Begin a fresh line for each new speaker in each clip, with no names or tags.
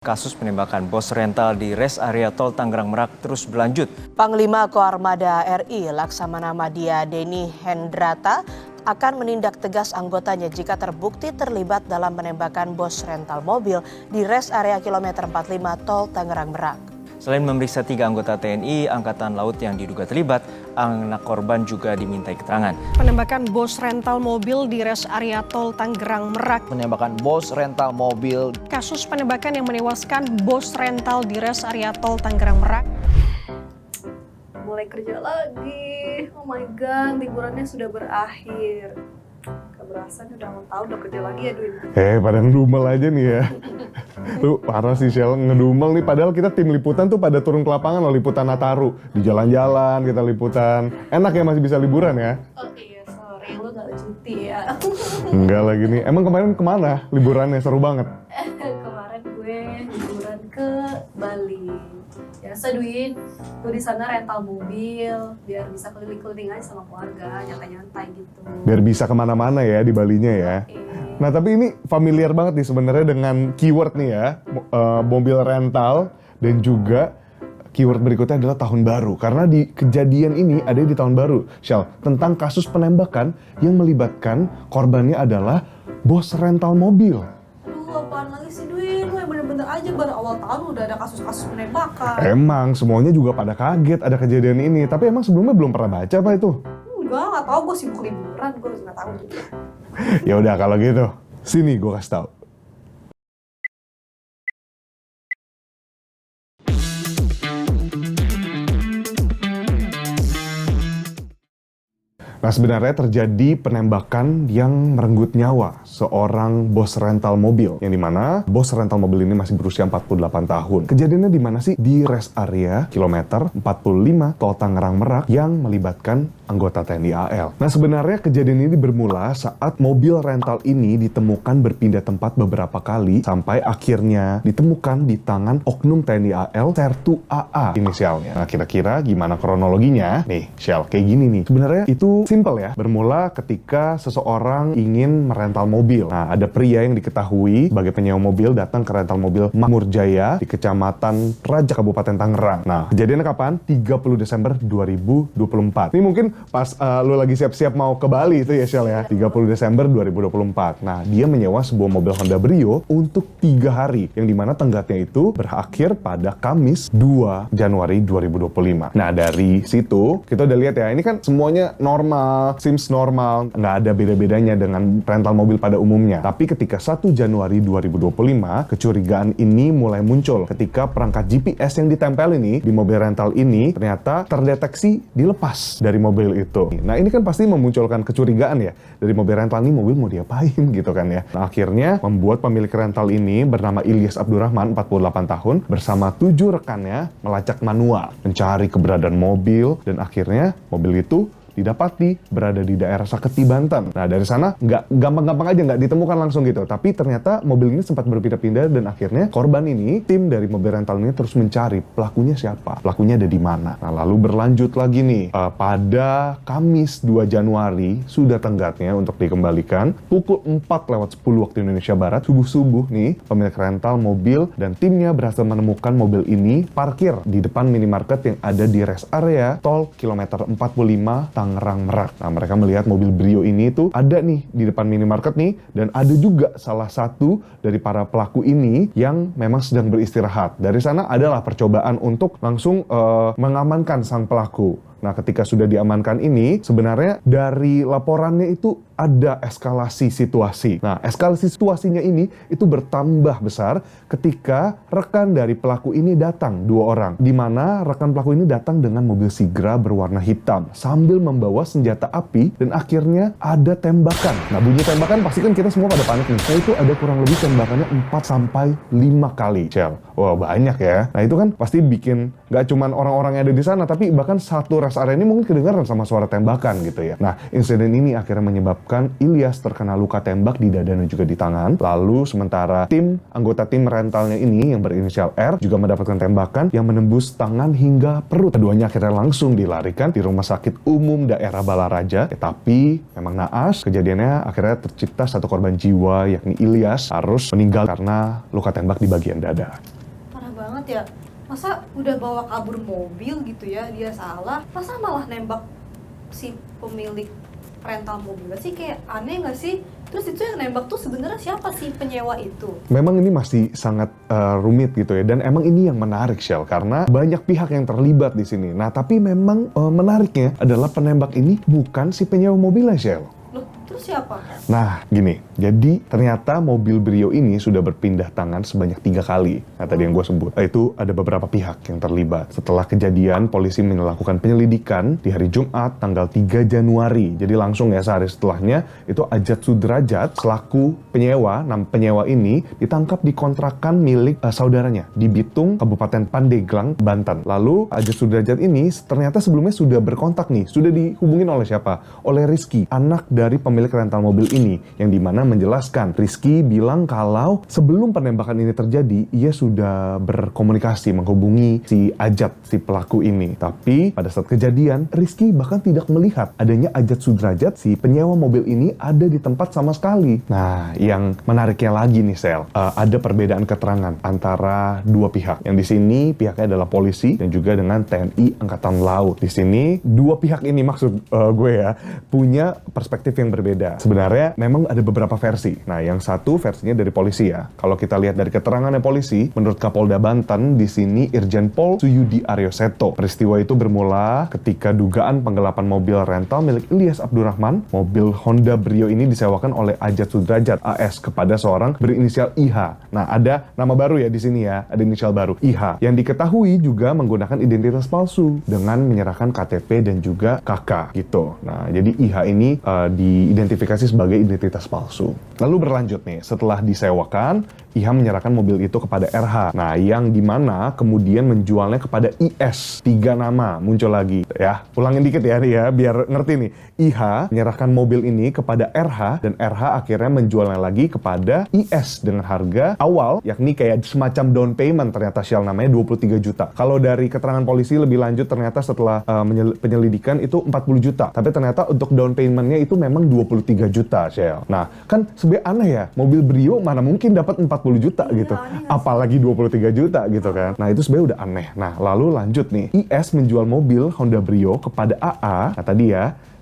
Kasus penembakan bos rental di res area tol Tangerang Merak terus berlanjut.
Panglima Koarmada RI Laksamana Madya Denny Hendrata akan menindak tegas anggotanya jika terbukti terlibat dalam penembakan bos rental mobil di res area kilometer 45 tol Tangerang Merak.
Selain memeriksa 3 anggota TNI Angkatan Laut yang diduga terlibat, anak korban juga dimintai keterangan.
Penembakan bos rental mobil di res area tol Tangerang Merak.
Penembakan bos rental mobil.
Kasus penembakan yang menewaskan bos rental di res area tol Tangerang Merak.
Mulai kerja lagi, oh my god, liburannya sudah berakhir. Gak berasa nih udah mau tahun udah kerja lagi ya Dwin.
Pada ngedumel aja nih ya. Lu parah sih Shell, ngedumel nih padahal kita tim liputan tuh pada turun ke lapangan loh, liputan Nataru. Di jalan-jalan kita liputan. Enak ya masih bisa liburan ya?
Oh iya, sorry, lu gak cuti ya.
Enggak lagi nih, emang kemarin kemana liburannya? Seru banget.
Kemarin gue liburan ke Bali. Biasa Dwin, gue di sana rental mobil biar bisa keliling-keliling aja sama keluarga, nyantai-nyantai gitu.
Biar bisa kemana-mana ya di Balinya ya. Nah tapi ini familiar banget nih sebenarnya dengan keyword nih ya, mobil rental dan juga keyword berikutnya adalah tahun baru. Karena di kejadian ini ada di tahun baru, Shell, tentang kasus penembakan yang melibatkan korbannya adalah bos rental mobil.
Aduh, apaan lagi sih Dwin? Lu yang bener-bener aja baru awal tahun udah ada kasus-kasus penembakan.
Emang semuanya juga pada kaget ada kejadian ini, tapi emang sebelumnya belum pernah baca apa itu?
Enggak, gak tau, gue sibuk liburan, gue gak tahu.
Ya udah kalau gitu, sini gue kasih tahu. Nah sebenarnya terjadi penembakan yang merenggut nyawa seorang bos rental mobil. Yang dimana bos rental mobil ini masih berusia 48 tahun. Kejadiannya di mana sih? Di rest area kilometer 45 tol Tangerang Merak yang melibatkan anggota TNI AL. Nah sebenarnya kejadian ini bermula saat mobil rental ini ditemukan berpindah tempat beberapa kali sampai akhirnya ditemukan di tangan oknum TNI AL Sertu AA inisialnya. Nah kira-kira gimana kronologinya? Nih Shell, kayak gini nih. Sebenarnya itu simple ya, bermula ketika seseorang ingin merental mobil. Nah, ada pria yang diketahui sebagai penyewa mobil datang ke rental mobil Makmur Jaya di Kecamatan Raja Kabupaten Tangerang. Nah, kejadiannya kapan? 30 Desember 2024. Ini mungkin pas lu lagi siap-siap mau ke Bali itu ya, Shell ya. 30 Desember 2024. Nah, dia menyewa sebuah mobil Honda Brio untuk 3 hari. Yang dimana tenggatnya itu berakhir pada Kamis 2 Januari 2025. Nah, dari situ kita udah lihat ya, ini kan semuanya normal, seems normal, nggak ada beda-bedanya dengan rental mobil pada umumnya. Tapi ketika 1 Januari 2025, kecurigaan ini mulai muncul ketika perangkat GPS yang ditempel ini di mobil rental ini ternyata terdeteksi dilepas dari mobil itu. Nah ini kan pasti memunculkan kecurigaan ya, dari mobil rental ini mobil mau diapain gitu kan ya. Nah akhirnya membuat pemilik rental ini bernama Ilyas Abdurrahman, 48 tahun, bersama 7 rekannya melacak manual, mencari keberadaan mobil, dan akhirnya mobil itu didapati berada di daerah Saketi, Banten. Nah dari sana nggak gampang-gampang aja nggak ditemukan langsung gitu, tapi ternyata mobil ini sempat berpindah-pindah dan akhirnya korban ini, tim dari mobil rental ini terus mencari pelakunya siapa, pelakunya ada di mana. Nah lalu berlanjut lagi nih, pada Kamis 2 Januari sudah tenggatnya untuk dikembalikan pukul 4:10 waktu Indonesia Barat, subuh-subuh nih pemilik rental mobil dan timnya berhasil menemukan mobil ini parkir di depan minimarket yang ada di rest area tol kilometer 45 Tangerang Merak. Nah, mereka melihat mobil Brio ini tuh ada nih di depan minimarket nih, dan ada juga salah satu dari para pelaku ini yang memang sedang beristirahat. Dari sana adalah percobaan untuk langsung mengamankan sang pelaku. Nah, ketika sudah diamankan ini, sebenarnya dari laporannya itu ada eskalasi situasi. Nah, eskalasi situasinya ini itu bertambah besar ketika rekan dari pelaku ini datang, 2 orang. Di mana rekan pelaku ini datang dengan mobil Sigra berwarna hitam sambil membawa senjata api dan akhirnya ada tembakan. Nah, bunyi tembakan pasti kan kita semua pada panik nih. Nah, itu ada kurang lebih tembakannya 4-5 kali, Shell. Wah, banyak ya. Nah, itu kan pasti bikin nggak cuman orang-orang yang ada di sana, tapi bahkan satu rest area ini mungkin kedengaran sama suara tembakan gitu ya. Nah, insiden ini akhirnya menyebabkan Ilyas terkena luka tembak di dada dan juga di tangan. Lalu sementara anggota tim rentalnya ini yang berinisial R juga mendapatkan tembakan yang menembus tangan hingga perut. Keduanya akhirnya langsung dilarikan di Rumah Sakit Umum Daerah Balaraja. Tapi memang naas, kejadiannya akhirnya tercipta satu korban jiwa yakni Ilyas harus meninggal karena luka tembak di bagian dada.
Parah banget ya. Masa udah bawa kabur mobil gitu ya, dia salah, masa malah nembak si pemilik rental mobilnya sih, kayak aneh nggak sih? Terus itu yang nembak tuh sebenarnya siapa sih, penyewa itu?
Memang ini masih sangat rumit gitu ya, dan emang ini yang menarik Shell, karena banyak pihak yang terlibat di sini. Nah tapi memang menariknya adalah penembak ini bukan si penyewa mobilnya Shell.
Loh, terus siapa?
Nah, gini, jadi ternyata mobil Brio ini sudah berpindah tangan sebanyak 3 kali. Nah, tadi yang gue sebut, itu ada beberapa pihak yang terlibat. Setelah kejadian, polisi melakukan penyelidikan di hari Jumat, tanggal 3 Januari. Jadi langsung ya, sehari setelahnya, itu Ajat Sudrajat, selaku penyewa, penyewa ini ditangkap di kontrakan milik saudaranya, di Bitung, Kabupaten Pandeglang, Banten. Lalu, Ajat Sudrajat ini ternyata sebelumnya sudah berkontak nih, sudah dihubungin oleh siapa? Oleh Rizky, anak dari pemilik rental mobil ini, yang dimana menjelaskan Rizky bilang kalau sebelum penembakan ini terjadi ia sudah berkomunikasi menghubungi si Ajat, si pelaku ini. Tapi pada saat kejadian Rizky bahkan tidak melihat adanya Ajat Sudrajat, si penyewa mobil ini, ada di tempat sama sekali. Nah, yang menariknya lagi nih Sel, ada perbedaan keterangan antara dua pihak. Yang di sini pihaknya adalah polisi dan juga dengan TNI Angkatan Laut. Di sini dua pihak ini, maksud gue ya, punya perspektif yang berbeda. Sebenarnya memang ada beberapa versi. Nah, yang satu versinya dari polisi ya. Kalau kita lihat dari keterangannya polisi, menurut Kapolda Banten di sini Irjen Pol Suyudi Aryoseto. Peristiwa itu bermula ketika dugaan penggelapan mobil rental milik Ilyas Abdurrahman. Mobil Honda Brio ini disewakan oleh Ajat Sudrajat AS kepada seorang berinisial IH. Nah, ada nama baru ya di sini ya, ada inisial baru IH yang diketahui juga menggunakan identitas palsu dengan menyerahkan KTP dan juga KK gitu. Nah, jadi IH ini diidentifikasi sebagai identitas palsu. Lalu berlanjut nih, setelah disewakan, IH menyerahkan mobil itu kepada RH. Nah, yang dimana kemudian menjualnya kepada IS. 3 nama muncul lagi. Ya, ulangin dikit ya, biar ngerti nih. IH menyerahkan mobil ini kepada RH, dan RH akhirnya menjualnya lagi kepada IS dengan harga awal, yakni kayak semacam down payment, ternyata Shell namanya 23 juta. Kalau dari keterangan polisi lebih lanjut, ternyata setelah penyelidikan itu 40 juta. Tapi ternyata untuk down payment-nya itu memang 23 juta Shell. Nah, kan sebenarnya aneh ya, mobil Brio mana mungkin dapat 40 juta gitu, apalagi 23 juta gitu kan. Nah, itu sebenarnya udah aneh. Nah, lalu lanjut nih, IS menjual mobil Honda Brio kepada AA. Nah,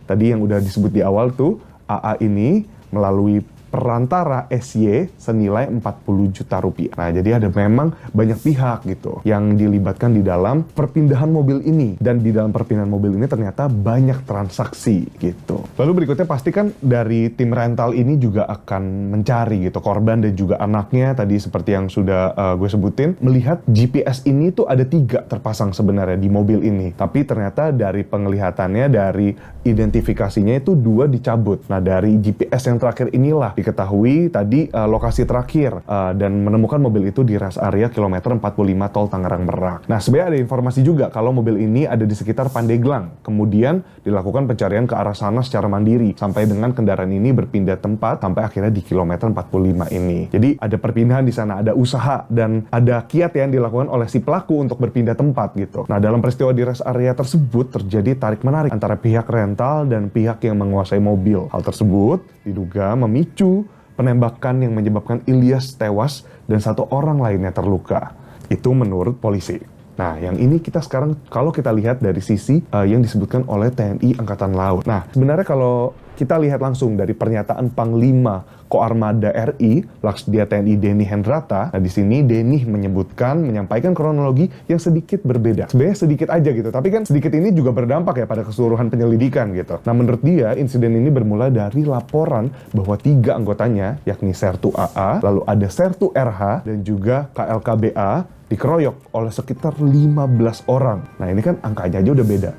tadi yang udah disebut di awal tuh, AA ini melalui perantara SY senilai 40 juta rupiah. Nah, jadi ada memang banyak pihak gitu yang dilibatkan di dalam perpindahan mobil ini. Dan di dalam perpindahan mobil ini ternyata banyak transaksi gitu. Lalu berikutnya pasti kan dari tim rental ini juga akan mencari gitu korban dan juga anaknya. Tadi seperti yang sudah gue sebutin, melihat GPS ini tuh ada 3 terpasang sebenarnya di mobil ini. Tapi ternyata dari penglihatannya, dari identifikasinya itu 2 dicabut. Nah, dari GPS yang terakhir inilah diketahui tadi lokasi terakhir dan menemukan mobil itu di rest area kilometer 45 tol Tangerang Merak. Nah, sebenarnya ada informasi juga kalau mobil ini ada di sekitar Pandeglang. Kemudian dilakukan pencarian ke arah sana secara mandiri sampai dengan kendaraan ini berpindah tempat sampai akhirnya di kilometer 45 ini. Jadi ada perpindahan di sana, ada usaha dan ada kiat yang dilakukan oleh si pelaku untuk berpindah tempat gitu. Nah, dalam peristiwa di rest area tersebut terjadi tarik-menarik antara pihak rental dan pihak yang menguasai mobil. Hal tersebut diduga memicu penembakan yang menyebabkan Ilyas tewas dan 1 orang lainnya terluka. Itu menurut polisi. Nah, yang ini kita sekarang kalau kita lihat dari sisi yang disebutkan oleh TNI Angkatan Laut. Nah, sebenarnya kalau kita lihat langsung dari pernyataan Panglima Koarmada RI, Laksdia TNI Denny Hendrata. Nah, di sini Denny menyampaikan kronologi yang sedikit berbeda. Sebenarnya sedikit aja gitu, tapi kan sedikit ini juga berdampak ya pada keseluruhan penyelidikan gitu. Nah, menurut dia, insiden ini bermula dari laporan bahwa 3 anggotanya, yakni Sertu AA, lalu ada Sertu RH, dan juga KLKBA, dikeroyok oleh sekitar 15 orang. Nah, ini kan angkanya aja udah beda.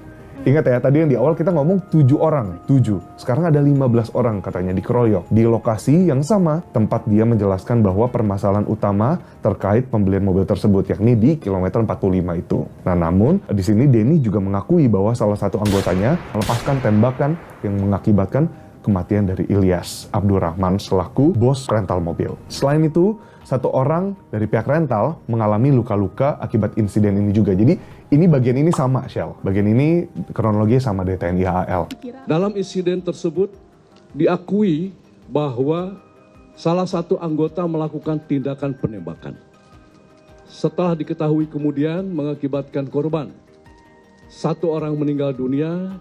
Ingat ya, tadi yang di awal kita ngomong 7 orang, 7. Sekarang ada 15 orang katanya dikeroyok. Di lokasi yang sama, tempat dia menjelaskan bahwa permasalahan utama terkait pembelian mobil tersebut, yakni di kilometer 45 itu. Nah, namun di sini Denny juga mengakui bahwa salah satu anggotanya melepaskan tembakan yang mengakibatkan kematian dari Ilyas Abdurrahman selaku bos rental mobil. Selain itu, satu orang dari pihak rental mengalami luka-luka akibat insiden ini juga. Jadi ini bagian ini sama, Shell. Bagian ini kronologinya sama dari TNI AL.
Dalam insiden tersebut diakui bahwa salah satu anggota melakukan tindakan penembakan. Setelah diketahui kemudian mengakibatkan korban. 1 orang meninggal dunia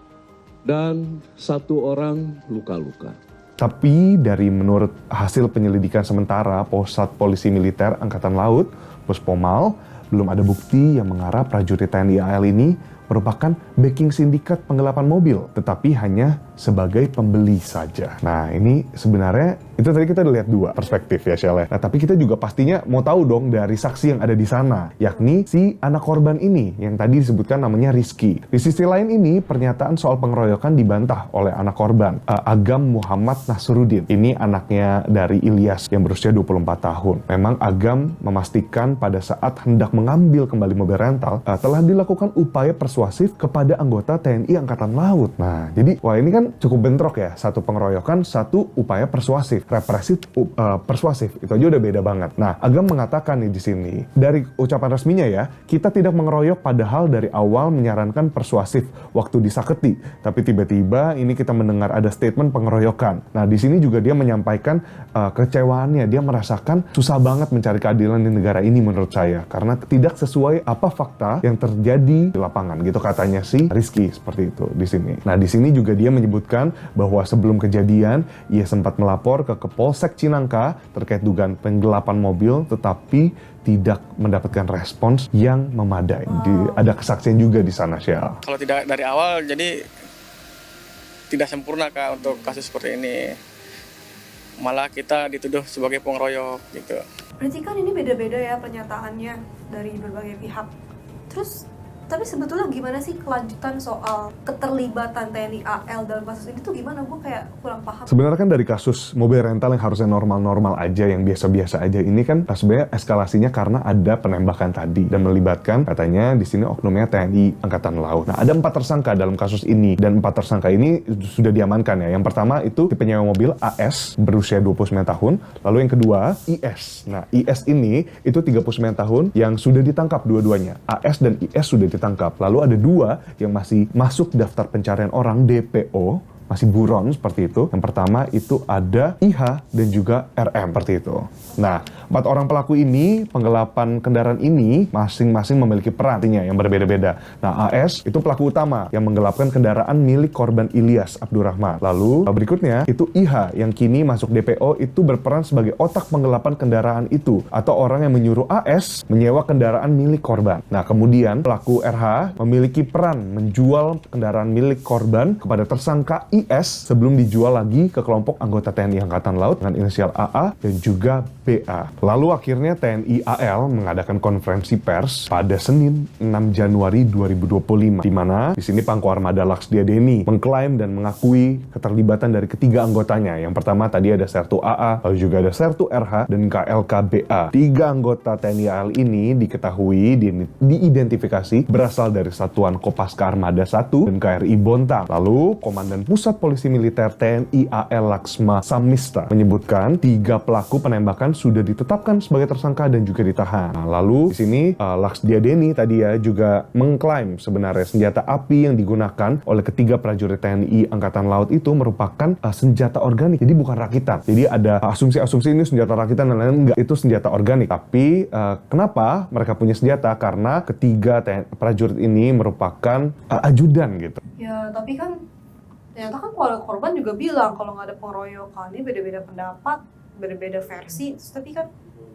dan 1 orang luka-luka.
Tapi dari menurut hasil penyelidikan sementara Pusat Polisi Militer Angkatan Laut, Puspomal, belum ada bukti yang mengarah prajurit TNI AL ini merupakan backing sindikat penggelapan mobil, tetapi hanya sebagai pembeli saja. Nah, ini sebenarnya itu tadi kita udah lihat 2 perspektif ya, Shell. Nah, tapi kita juga pastinya mau tahu dong dari saksi yang ada di sana, yakni si anak korban ini yang tadi disebutkan namanya Rizky. Di sisi lain ini, pernyataan soal pengeroyokan dibantah oleh anak korban, Agam Muhammad Nasruddin. Ini anaknya dari Ilyas yang berusia 24 tahun. Memang Agam memastikan pada saat hendak mengambil kembali mobil rental, telah dilakukan upaya persuasif kepada anggota TNI Angkatan Laut. Nah, jadi wah ini kan cukup bentrok ya. Satu pengeroyokan, satu upaya persuasif. Represif, persuasif. Itu aja udah beda banget. Nah, Agam mengatakan nih di sini, dari ucapan resminya ya, kita tidak mengeroyok padahal dari awal menyarankan persuasif waktu disaketi. Tapi tiba-tiba ini kita mendengar ada statement pengeroyokan. Nah, di sini juga dia menyampaikan kecewaannya. Dia merasakan susah banget mencari keadilan di negara ini menurut saya. Karena tidak sesuai apa fakta yang terjadi di lapangan. Gitu katanya si Rizky, seperti itu di sini. Nah, di sini juga dia menyebutkan bahwa sebelum kejadian ia sempat melapor ke Polsek Cinangka terkait dugaan penggelapan mobil, tetapi tidak mendapatkan respons yang memadai. Ada kesaksian juga di sana, Shell.
Kalau tidak dari awal, jadi tidak sempurna Kak untuk kasus seperti ini. Malah kita dituduh sebagai pengeroyok gitu.
Berarti kan ini beda-beda ya pernyataannya dari berbagai pihak. Terus tapi sebetulnya gimana sih kelanjutan soal keterlibatan TNI AL dalam kasus ini tuh gimana? Gue kayak kurang paham.
Sebenarnya kan dari kasus mobil rental yang harusnya normal-normal aja, yang biasa-biasa aja, ini kan sebenarnya eskalasinya karena ada penembakan tadi dan melibatkan katanya di sini oknumnya TNI Angkatan Laut. Nah, ada 4 tersangka dalam kasus ini dan 4 tersangka ini sudah diamankan ya. Yang pertama itu si penyewa mobil AS berusia 29 tahun, lalu yang kedua IS. Nah, IS ini itu 39 tahun yang sudah ditangkap dua-duanya. AS dan IS sudah ditangkap. Lalu ada 2 yang masih masuk daftar pencarian orang DPO, masih buron seperti itu. Yang pertama itu ada IH dan juga RM seperti itu. Nah, 4 orang pelaku ini, penggelapan kendaraan ini masing-masing memiliki peran yang berbeda-beda. Nah, AS itu pelaku utama yang menggelapkan kendaraan milik korban Ilyas Abdurrahman. Lalu berikutnya itu IH yang kini masuk DPO itu berperan sebagai otak penggelapan kendaraan itu atau orang yang menyuruh AS menyewa kendaraan milik korban. Nah, kemudian pelaku RH memiliki peran menjual kendaraan milik korban kepada tersangka IS sebelum dijual lagi ke kelompok anggota TNI Angkatan Laut dengan inisial AA dan juga BA. Lalu akhirnya TNI AL mengadakan konferensi pers pada Senin 6 Januari 2025 di mana di sini Pangko Armada Laksdia Denny mengklaim dan mengakui keterlibatan dari ketiga anggotanya. Yang pertama tadi ada Sertu AA, lalu juga ada Sertu RH dan KLK BA. 3 anggota TNI AL ini diketahui diidentifikasi berasal dari Satuan Kopaska Armada 1 dan KRI Bontang. Lalu Komandan Pusat Polisi Militer TNI AL Laksma Samista menyebutkan 3 pelaku penembakan sudah ditetapkan sebagai tersangka dan juga ditahan. Nah, lalu di sini Laksdia Denny tadi ya juga mengklaim sebenarnya senjata api yang digunakan oleh ketiga prajurit TNI Angkatan Laut itu merupakan senjata organik. Jadi bukan rakitan. Jadi ada asumsi-asumsi ini senjata rakitan dan lain-lain. Enggak, itu senjata organik. Tapi kenapa mereka punya senjata? Karena ketiga prajurit ini merupakan ajudan gitu.
Ya, tapi kan ternyata kan keluarga korban juga bilang kalau nggak ada pengeroyokan, ini beda-beda pendapat, beda-beda versi. Tapi kan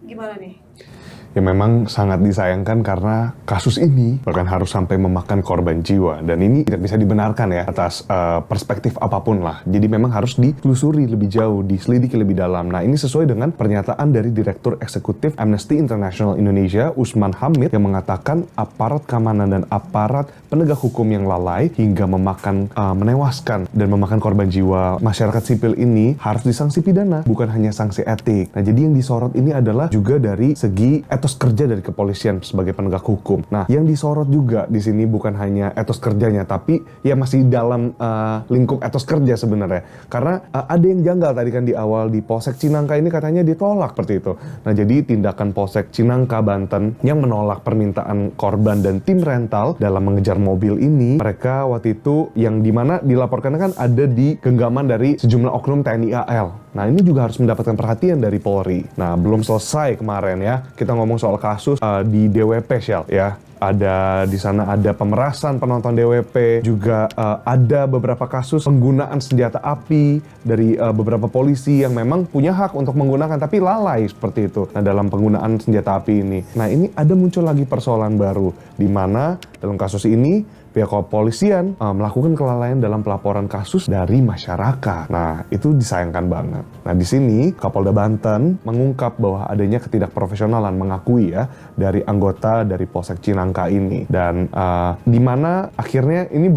gimana nih?
yang memang sangat disayangkan karena kasus ini bahkan harus sampai memakan korban jiwa. Dan ini tidak bisa dibenarkan ya atas perspektif apapun lah. Jadi memang harus ditelusuri lebih jauh, diselidiki lebih dalam. Nah ini sesuai dengan pernyataan dari Direktur Eksekutif Amnesty International Indonesia, Usman Hamid, yang mengatakan aparat keamanan dan aparat penegak hukum yang lalai hingga menewaskan dan memakan korban jiwa masyarakat sipil ini harus disanksi pidana, bukan hanya sanksi etik. Nah jadi yang disorot ini adalah juga dari segi etos kerja dari kepolisian sebagai penegak hukum. Nah, yang disorot juga di sini bukan hanya etos kerjanya, tapi ya masih dalam lingkup etos kerja sebenarnya. Karena ada yang janggal tadi kan di awal di Polsek Cinangka ini katanya ditolak seperti itu. Nah, jadi tindakan Polsek Cinangka Banten yang menolak permintaan korban dan tim rental dalam mengejar mobil ini, mereka waktu itu yang dimana dilaporkan kan ada di genggaman dari sejumlah oknum TNI AL. Nah, ini juga harus mendapatkan perhatian dari Polri. Nah, belum selesai kemarin ya. Kita ngomong soal kasus di DWP Shell ya. Di sana ada pemerasan penonton DWP, juga ada beberapa kasus penggunaan senjata api dari beberapa polisi yang memang punya hak untuk menggunakan tapi lalai seperti itu. Nah, dalam penggunaan senjata api ini. Nah, ini ada muncul lagi persoalan baru di mana dalam kasus ini pihak kepolisian melakukan kelalaian dalam pelaporan kasus dari masyarakat. Nah, itu disayangkan banget. Nah, di sini Kapolda Banten mengungkap bahwa adanya ketidakprofesionalan, mengakui ya, dari anggota dari Polsek Cinangka ini. Dan di mana akhirnya ini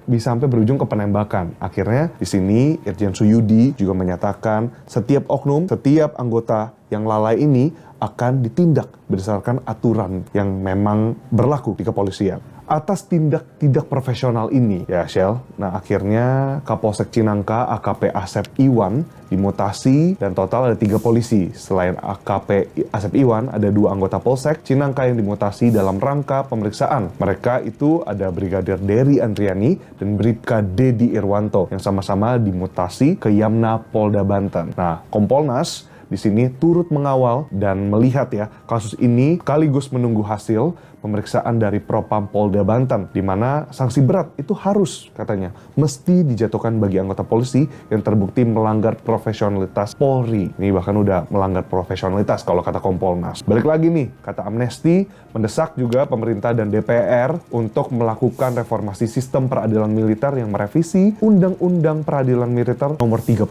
bisa sampai berujung ke penembakan. Akhirnya di sini Irjen Suyudi juga menyatakan setiap oknum, setiap anggota yang lalai ini akan ditindak berdasarkan aturan yang memang berlaku di kepolisian. Atas tindak tidak profesional ini ya Shell, nah akhirnya Kapolsek Cinangka AKP Asep Iwan dimutasi dan total ada 3 polisi. Selain AKP Asep Iwan, ada 2 anggota Polsek Cinangka yang dimutasi dalam rangka pemeriksaan. Mereka itu ada Brigadir Dery Andriani dan Bribka Dedi Irwanto yang sama-sama dimutasi ke Yamna Polda Banten. Nah, Kompolnas di sini turut mengawal dan melihat ya kasus ini sekaligus menunggu hasil pemeriksaan dari Propam Polda Banten, di mana sanksi berat itu harus katanya mesti dijatuhkan bagi anggota polisi yang terbukti melanggar profesionalitas Polri. Ini bahkan udah melanggar profesionalitas kalau kata Kompolnas. Balik lagi nih, kata Amnesty mendesak juga pemerintah dan DPR untuk melakukan reformasi sistem peradilan militer yang merevisi Undang-Undang Peradilan Militer nomor 31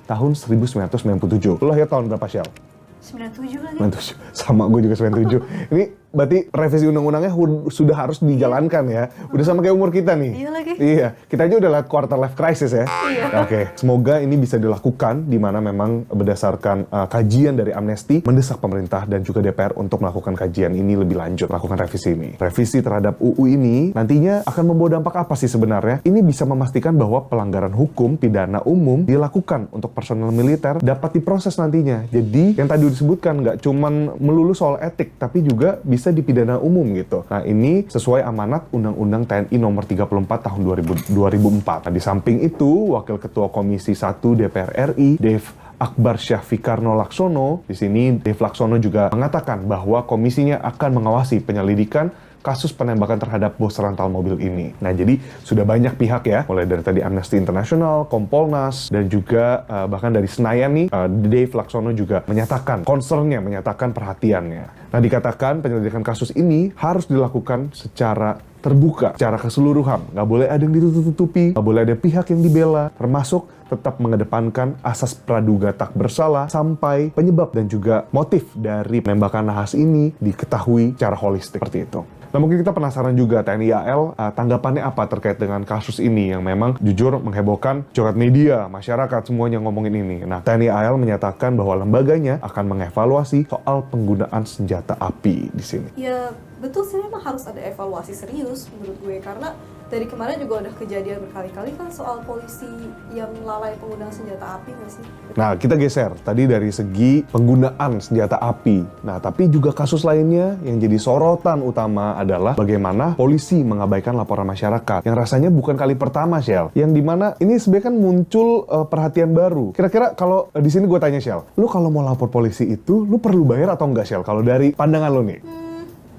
tahun 1997. Lo ya tahun berapa, Shell?
97 lagi.
97. Sama gue juga 97. Ini berarti revisi undang-undangnya sudah harus dijalankan ya. Udah sama kayak umur kita nih.
Iya lagi.
Iya. Kita aja udah lihat quarter life crisis ya.
Iya.
Oke. Semoga ini bisa dilakukan di mana memang berdasarkan kajian dari Amnesty mendesak pemerintah dan juga DPR untuk melakukan kajian ini lebih lanjut, melakukan revisi ini. Revisi terhadap UU ini nantinya akan membawa dampak apa sih sebenarnya? Ini bisa memastikan bahwa pelanggaran hukum pidana umum dilakukan untuk personel militer dapat diproses nantinya. Jadi yang tadi disebutkan nggak cuman melulu soal etik, tapi juga bisa dipidana umum gitu. Nah, ini sesuai amanat Undang-Undang TNI nomor 34 tahun 2004. Nah, di samping itu, Wakil Ketua Komisi 1 DPR RI, Dev Akbar Syahfikarno Laksono, di sini Dev Laksono juga mengatakan bahwa komisinya akan mengawasi penyelidikan kasus penembakan terhadap bos rental mobil ini. Nah, jadi sudah banyak pihak ya, mulai dari tadi Amnesty International, Kompolnas, dan juga bahkan dari Senayan nih, Dave Laksono juga menyatakan concern-nya, menyatakan perhatiannya. Nah, dikatakan penyelidikan kasus ini harus dilakukan secara terbuka, secara keseluruhan. Nggak boleh ada yang ditutup-tutupi, nggak boleh ada pihak yang dibela, termasuk tetap mengedepankan asas praduga tak bersalah sampai penyebab dan juga motif dari penembakan nahas ini diketahui secara holistik seperti itu. Nah, mungkin kita penasaran juga TNI AL tanggapannya apa terkait dengan kasus ini yang memang jujur menghebohkan jagat media, masyarakat, semuanya ngomongin ini. Nah, TNI AL menyatakan bahwa lembaganya akan mengevaluasi soal penggunaan senjata api di sini.
Ya betul sih, memang harus ada evaluasi serius menurut gue, karena dari kemarin juga udah kejadian berkali-kali kan soal polisi yang lalai penggunaan senjata api nggak sih?
Nah, kita geser tadi dari segi penggunaan senjata api. Nah, tapi juga kasus lainnya yang jadi sorotan utama adalah bagaimana polisi mengabaikan laporan masyarakat. Yang rasanya bukan kali pertama, Shell. Yang dimana ini sebenarnya kan muncul perhatian baru. Kira-kira kalau di sini gue tanya, Shell, lu kalau mau lapor polisi itu, lu perlu bayar atau enggak, Shell? Kalau dari pandangan lu nih?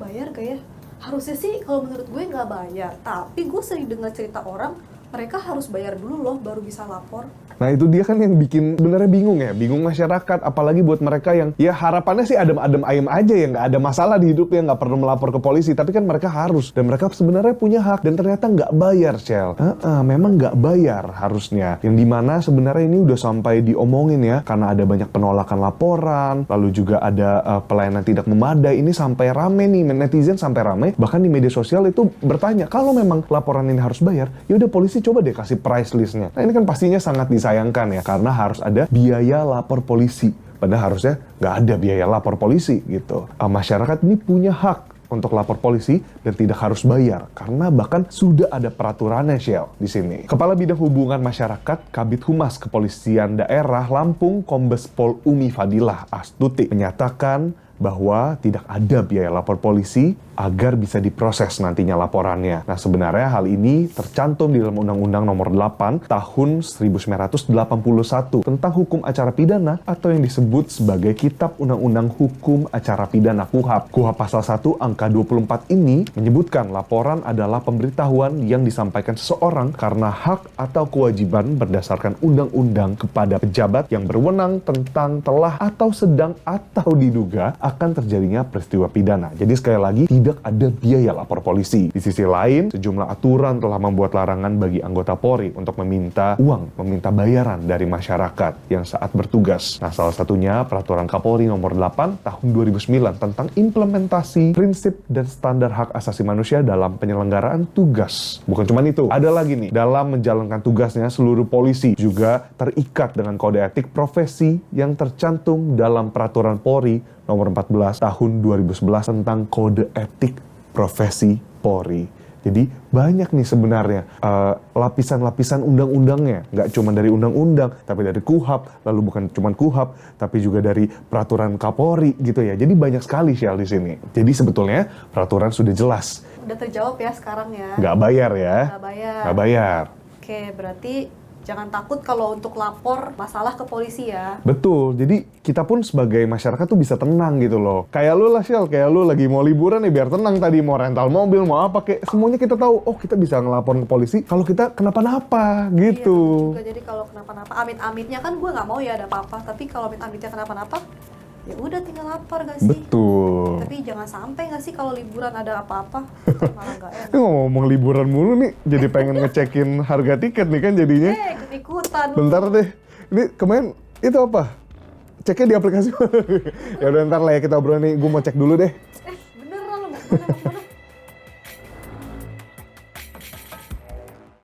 Bayar gak ya? Harusnya sih kalau menurut gue nggak bayar, tapi gue sering dengar cerita orang mereka harus bayar dulu loh baru bisa lapor.
Nah itu dia kan yang bikin sebenarnya bingung ya, bingung masyarakat, apalagi buat mereka yang ya harapannya sih adem-adem ayem aja ya, nggak ada masalah di hidupnya, nggak perlu melapor ke polisi, tapi kan mereka harus, dan mereka sebenarnya punya hak, dan ternyata nggak bayar, Shell. Memang nggak bayar harusnya, yang dimana sebenarnya ini udah sampai diomongin ya, karena ada banyak penolakan laporan, lalu juga ada pelayanan tidak memadai, ini sampai rame nih, netizen sampai rame, bahkan di media sosial itu bertanya, kalau memang laporan ini harus bayar, ya udah polisi coba deh kasih price listnya. Nah ini kan pastinya sangat disayangkan ya, karena harus ada biaya lapor polisi. Padahal harusnya nggak ada biaya lapor polisi gitu. Masyarakat ini punya hak untuk lapor polisi dan tidak harus bayar, karena bahkan sudah ada peraturannya, Shell, di sini. Kepala Bidang Hubungan Masyarakat Kabid Humas Kepolisian Daerah Lampung, Kombes Pol Umi Fadilah Astuti, menyatakan bahwa tidak ada biaya lapor polisi agar bisa diproses nantinya laporannya. Nah sebenarnya hal ini tercantum di dalam Undang-Undang Nomor 8 Tahun 1981 tentang Hukum Acara Pidana atau yang disebut sebagai Kitab Undang-Undang Hukum Acara Pidana KUHAP. KUHAP Pasal 1 Angka 24 ini menyebutkan laporan adalah pemberitahuan yang disampaikan seseorang karena hak atau kewajiban berdasarkan undang-undang kepada pejabat yang berwenang tentang telah atau sedang atau diduga akan terjadinya peristiwa pidana. Jadi sekali lagi, tidak ada biaya lapor polisi. Di sisi lain, sejumlah aturan telah membuat larangan bagi anggota Polri untuk meminta uang, meminta bayaran dari masyarakat yang saat bertugas. Nah, salah satunya Peraturan Kapolri Nomor 8 Tahun 2009 tentang implementasi prinsip dan standar hak asasi manusia dalam penyelenggaraan tugas. Bukan cuma itu, ada lagi nih, dalam menjalankan tugasnya seluruh polisi juga terikat dengan kode etik profesi yang tercantum dalam Peraturan Polri Nomor 14 Tahun 2011 tentang Kode Etik Profesi Polri. Jadi banyak nih sebenarnya lapisan-lapisan undang-undangnya. Nggak cuma dari undang-undang, tapi dari KUHAP, lalu bukan cuma KUHAP, tapi juga dari peraturan Kapolri gitu ya. Jadi banyak sekali, Shell, di sini. Jadi sebetulnya peraturan sudah jelas.
Udah terjawab ya sekarang ya.
Nggak bayar ya.
Nggak bayar.
Nggak bayar.
Oke, berarti jangan takut kalau untuk lapor masalah ke polisi ya.
Betul, jadi kita pun sebagai masyarakat tuh bisa tenang gitu loh. Kayak lu lah, Shell, kayak lu lagi mau liburan ya biar tenang tadi, mau rental mobil, mau apa, kayak semuanya kita tahu, oh kita bisa ngelapor ke polisi kalau kita kenapa-napa gitu.
Iya, juga jadi kalau kenapa-napa, amit-amitnya kan gue nggak mau ya ada apa-apa, tapi kalau amit-amitnya kenapa-napa, ya udah tinggal lapor gak sih?
Betul.
Tapi jangan sampai gak sih kalau liburan ada apa-apa, malah gak enak.
Ini ngomong liburan mulu nih, jadi pengen ngecekin harga tiket nih kan jadinya.
Ikut-ikutan.
Bentar deh, ini kemarin itu apa? Ceknya di aplikasi. Ya udah ntar lah ya kita obrolin nih, gue mau cek dulu deh.
Beneran lo mau kemana?